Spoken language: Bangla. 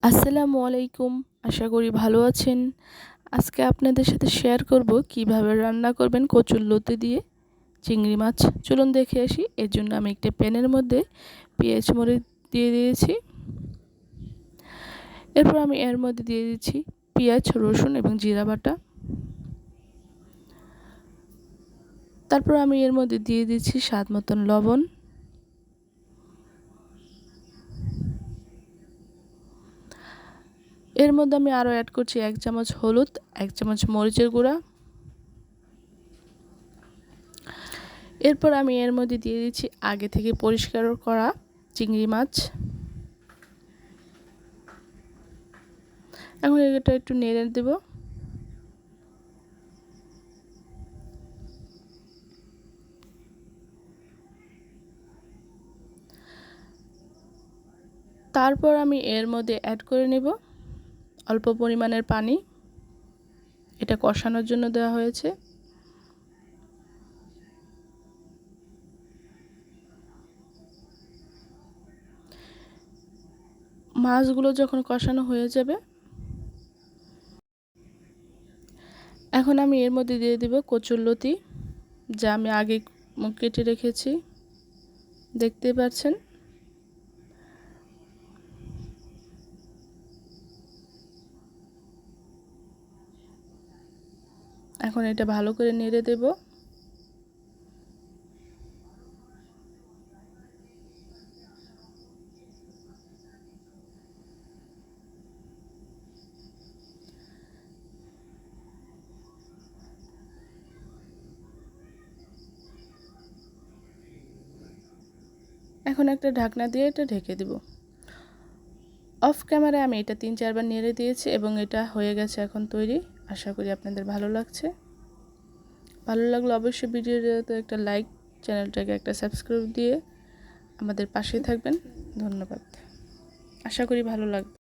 আসসালামু আলাইকুম। আশা করি ভালো আছেন। আজকে আপনাদের সাথে শেয়ার করব কিভাবে রান্না করবেন কচুরলতি দিয়ে চিংড়ি মাছ। চলুন দেখে আসি। এর জন্য আমি একটা প্যানের মধ্যে পেঁয়াজ মরিচ দিয়ে দিয়েছি। এরপর আমি এর মধ্যে দিয়ে দিচ্ছি পেঁয়াজ, রসুন এবং জিরা বাটা। তারপর আমি এর মধ্যে দিয়ে দিচ্ছি স্বাদ মতন লবণ। এর মধ্যে আমি আরও অ্যাড করছি 1 চামচ হলুদ, 1 চামচ মরিচের গুঁড়া। এরপর আমি এর মধ্যে দিয়ে দিচ্ছি আগে থেকে পরিষ্কার করা চিংড়ি মাছ। এখন এটা একটু নেড়ে দেব। তারপর আমি এর মধ্যে অ্যাড করে নেব অল্প পরিমাণের পানি। এটা কষানোর জন্য দেওয়া হয়েছে। মাছগুলো যখন কষানো হয়ে যাবে, এখন আমি এর মধ্যে দিয়ে দেব কচুরলতি, যা আমি আগে কেটে রেখেছি, দেখতে পাচ্ছেন। এখন এটা ভালো করে নেড়ে দেব। এখন একটা ঢাকনা দিয়ে এটা ঢেকে দেব। অফ ক্যামেরায় আমি এটা 3-4 বার নেড়ে দিয়েছি এবং এটা হয়ে গেছে এখন তৈরি। আশা করি আপনাদের ভালো লাগছে। ভালো লাগলে অবশ্যই ভিডিওতে একটা লাইক, চ্যানেলটাকে একটা সাবস্ক্রাইব দিয়ে আমাদের পাশেই থাকবেন। ধন্যবাদ। আশা করি ভালো লাগবে।